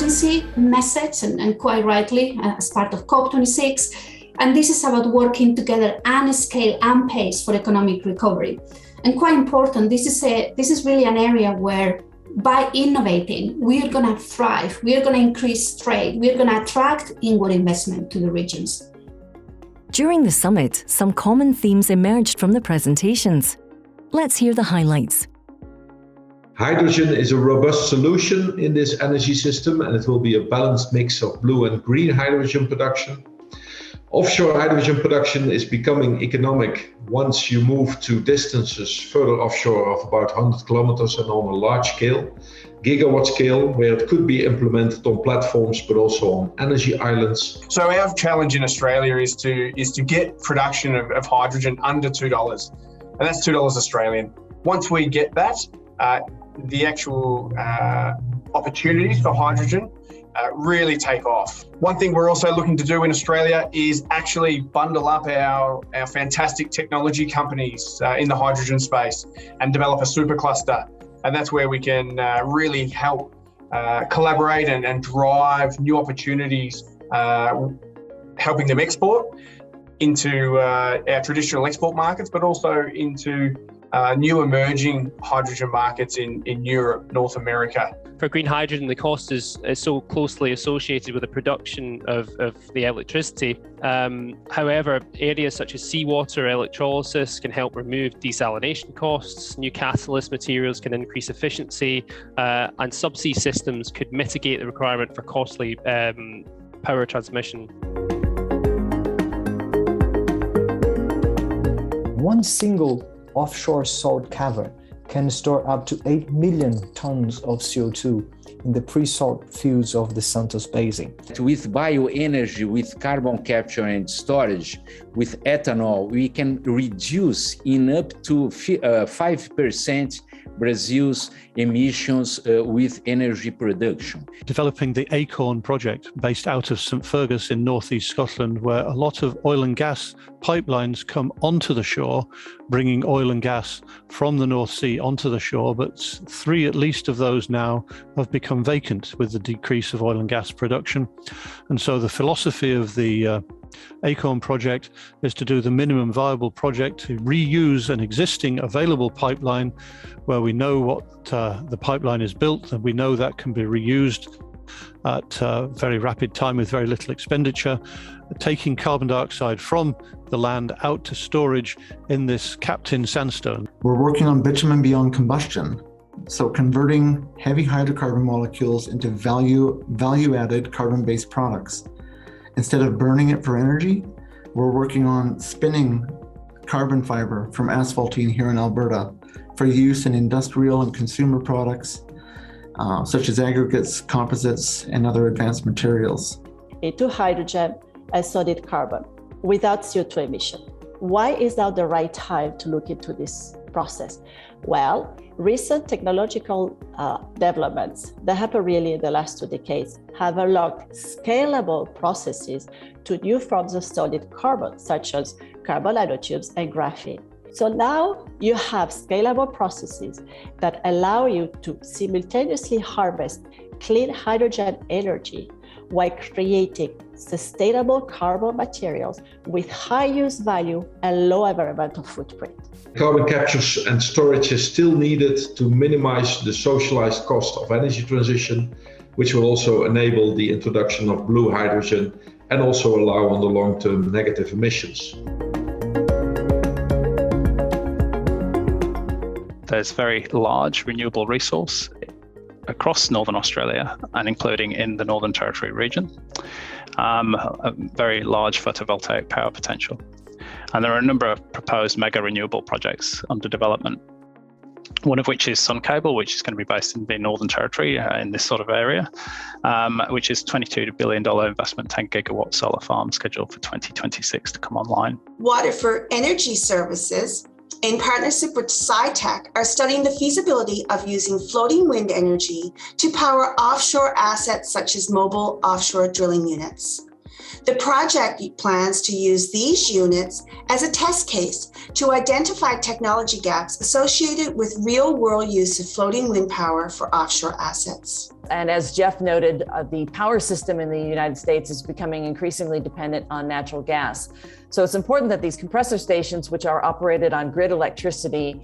urgency message, and quite rightly, as part of COP26. And this is about working together and scale and pace for economic recovery. And quite important, this is really an area where by innovating, we are going to thrive, we are going to increase trade, we are going to attract inward investment to the regions. During the summit, some common themes emerged from the presentations. Let's hear the highlights. Hydrogen is a robust solution in this energy system, and it will be a balanced mix of blue and green hydrogen production. Offshore hydrogen production is becoming economic once you move to distances further offshore of about 100 kilometers and on a large scale, gigawatt scale, where it could be implemented on platforms but also on energy islands. So our challenge in Australia is to get production of hydrogen under $2, and that's $2 Australian. Once we get that, the actual opportunities for hydrogen really take off. One thing we're also looking to do in Australia is actually bundle up our fantastic technology companies in the hydrogen space and develop a supercluster. And that's where we can really help collaborate and drive new opportunities, helping them export into our traditional export markets, but also into new emerging hydrogen markets in Europe, North America. For green hydrogen, the cost is so closely associated with the production of the electricity. However, areas such as seawater electrolysis can help remove desalination costs, new catalyst materials can increase efficiency, and subsea systems could mitigate the requirement for costly power transmission. One single offshore salt cavern can store up to 8 million tons of CO2 in the pre-salt fields of the Santos Basin. With bioenergy, with carbon capture and storage, with ethanol, we can reduce in up to 5% Brazil's emissions with energy production. Developing the Acorn project based out of St Fergus in northeast Scotland, where a lot of oil and gas pipelines come onto the shore, bringing oil and gas from the North Sea onto the shore, but 3 at least of those now have become vacant with the decrease of oil and gas production. And so the philosophy of the Acorn project is to do the minimum viable project to reuse an existing available pipeline where we know what the pipeline is built, and we know that can be reused at very rapid time with very little expenditure, taking carbon dioxide from the land out to storage in this capped-in sandstone. We're working on bitumen beyond combustion, so converting heavy hydrocarbon molecules into value-added carbon-based products. Instead of burning it for energy, we're working on spinning carbon fiber from asphaltene here in Alberta for use in industrial and consumer products, such as aggregates, composites, and other advanced materials. Into hydrogen and solid carbon without CO2 emission. Why is now the right time to look into this process? Well, recent technological developments that happened really in the last 2 decades have unlocked scalable processes to new forms of solid carbon, such as carbon nanotubes and graphene. So now you have scalable processes that allow you to simultaneously harvest clean hydrogen energy while creating sustainable carbon materials with high use value and low environmental footprint. Carbon capture and storage is still needed to minimize the socialized cost of energy transition, which will also enable the introduction of blue hydrogen and also allow on the long-term negative emissions. There's very large renewable resource across Northern Australia and including in the Northern Territory region, a very large photovoltaic power potential. And there are a number of proposed mega renewable projects under development, one of which is Sun Cable, which is going to be based in the Northern Territory in this sort of area, which is $22 billion investment, 10 gigawatt solar farm scheduled for 2026 to come online. Water for Energy Services, in partnership with SciTech, are studying the feasibility of using floating wind energy to power offshore assets such as mobile offshore drilling units. The project plans to use these units as a test case to identify technology gaps associated with real-world use of floating wind power for offshore assets. And as Jeff noted, the power system in the United States is becoming increasingly dependent on natural gas. So it's important that these compressor stations, which are operated on grid electricity,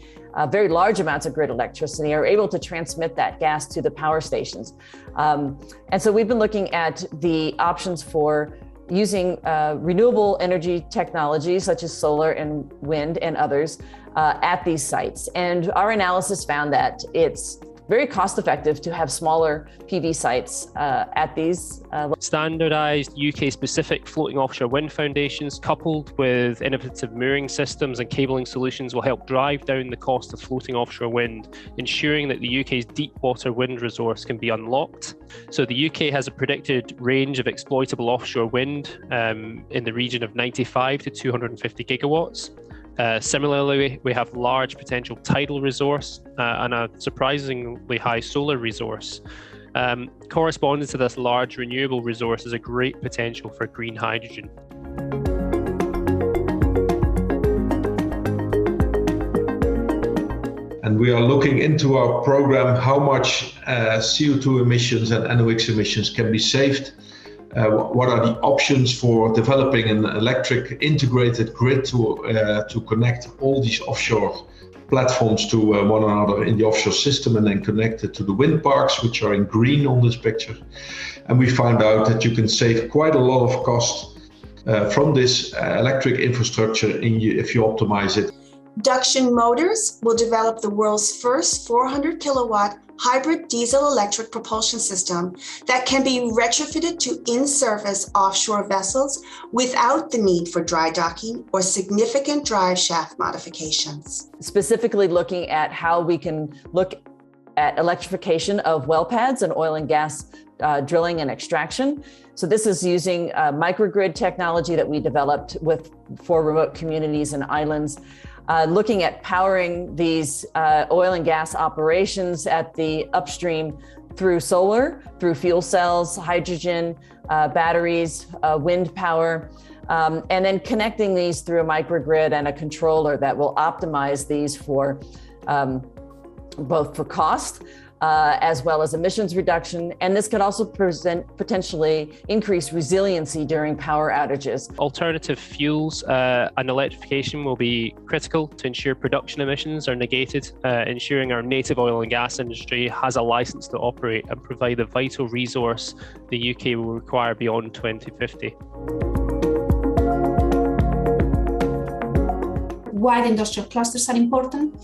very large amounts of grid electricity, are able to transmit that gas to the power stations. And so we've been looking at the options for using renewable energy technologies such as solar and wind and others at these sites. And our analysis found that it's very cost effective to have smaller PV sites at these. Standardized UK specific floating offshore wind foundations coupled with innovative mooring systems and cabling solutions will help drive down the cost of floating offshore wind, ensuring that the UK's deep water wind resource can be unlocked. So the UK has a predicted range of exploitable offshore wind in the region of 95 to 250 gigawatts. Similarly, we have large potential tidal resource and a surprisingly high solar resource. Corresponding to this large renewable resource is a great potential for green hydrogen. And we are looking into our program how much CO2 emissions and NOx emissions can be saved. What are the options for developing an electric integrated grid to connect all these offshore platforms to one another in the offshore system and then connect it to the wind parks, which are in green on this picture. And we found out that you can save quite a lot of cost from this electric infrastructure if you optimize it. Duction Motors will develop the world's first 400 kilowatt hybrid diesel-electric propulsion system that can be retrofitted to in-service offshore vessels without the need for dry docking or significant drive shaft modifications. Specifically looking at how we can look at electrification of well pads and oil and gas drilling and extraction. So this is using microgrid technology that we developed for remote communities and islands. Looking at powering these oil and gas operations at the upstream through solar, through fuel cells, hydrogen, batteries, wind power, and then connecting these through a microgrid and a controller that will optimize these for both for cost as well as emissions reduction. And this could also potentially increase resiliency during power outages. Alternative fuels and electrification will be critical to ensure production emissions are negated, ensuring our native oil and gas industry has a license to operate and provide the vital resource the UK will require beyond 2050. Why the industrial clusters are important?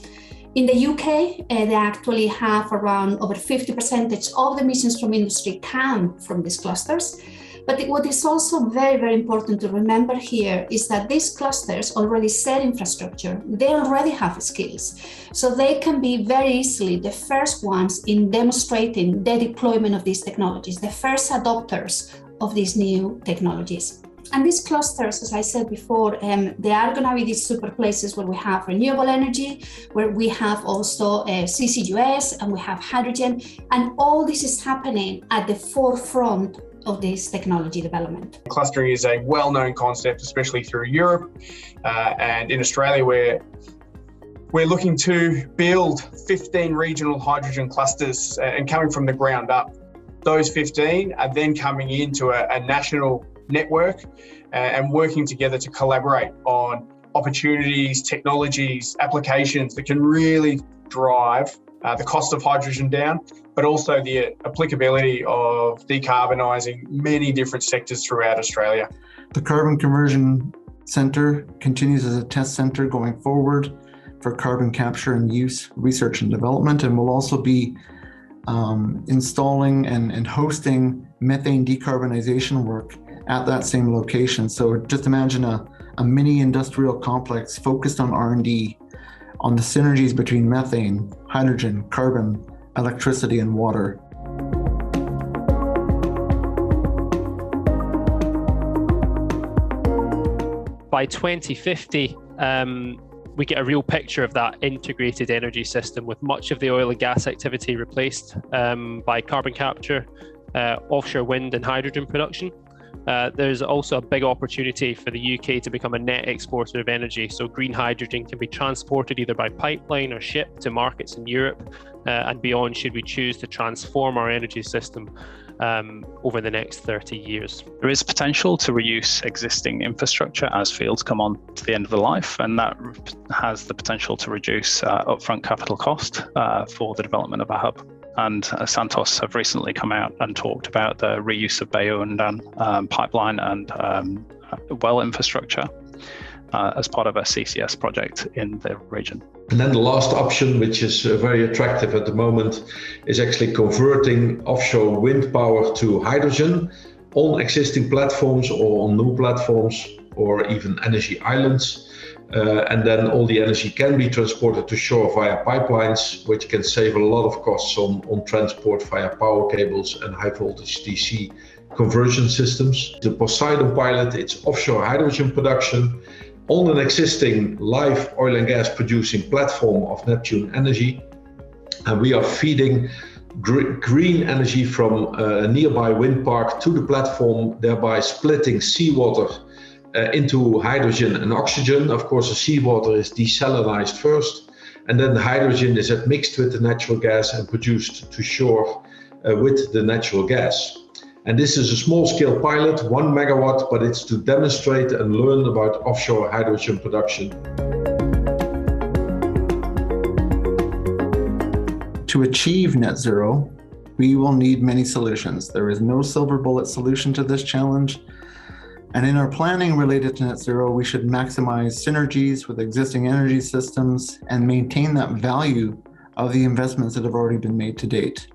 In the UK, they actually have around over 50% of the emissions from industry come from these clusters. But what is also very, very important to remember here is that these clusters already set infrastructure. They already have skills. So they can be very easily the first ones in demonstrating the deployment of these technologies, the first adopters of these new technologies. And these clusters, as I said before, they are going to be these super places where we have renewable energy, where we have also CCUS, and we have hydrogen, and all this is happening at the forefront of this technology development. Clustering is a well-known concept, especially through Europe and in Australia, where we're looking to build 15 regional hydrogen clusters and coming from the ground up. Those 15 are then coming into a national network and working together to collaborate on opportunities, technologies, applications that can really drive the cost of hydrogen down, but also the applicability of decarbonising many different sectors throughout Australia. The Carbon Conversion Centre continues as a test centre going forward for carbon capture and use, research and development, and will also be installing and hosting methane decarbonisation work at that same location. So just imagine a mini industrial complex focused on R&D on the synergies between methane, hydrogen, carbon, electricity, and water. By 2050, we get a real picture of that integrated energy system with much of the oil and gas activity replaced by carbon capture, offshore wind and hydrogen production. There's also a big opportunity for the UK to become a net exporter of energy. So green hydrogen can be transported either by pipeline or ship to markets in Europe and beyond, should we choose to transform our energy system over the next 30 years. There is potential to reuse existing infrastructure as fields come on to the end of the life, and that has the potential to reduce upfront capital cost for the development of a hub. And Santos have recently come out and talked about the reuse of Bayu-Undan pipeline and well infrastructure as part of a CCS project in the region. And then the last option, which is very attractive at the moment, is actually converting offshore wind power to hydrogen on existing platforms or on new platforms or even energy islands. And then all the energy can be transported to shore via pipelines, which can save a lot of costs on transport via power cables and high voltage DC conversion systems. The Poseidon pilot, it's offshore hydrogen production on an existing live oil and gas producing platform of Neptune Energy. And we are feeding green energy from a nearby wind park to the platform, thereby splitting seawater into hydrogen and oxygen. Of course, the seawater is desalinized first, and then the hydrogen is mixed with the natural gas and produced to shore with the natural gas. And this is a small-scale pilot, 1 megawatt, but it's to demonstrate and learn about offshore hydrogen production. To achieve net zero, we will need many solutions. There is no silver bullet solution to this challenge. And in our planning related to net zero, we should maximize synergies with existing energy systems and maintain that value of the investments that have already been made to date.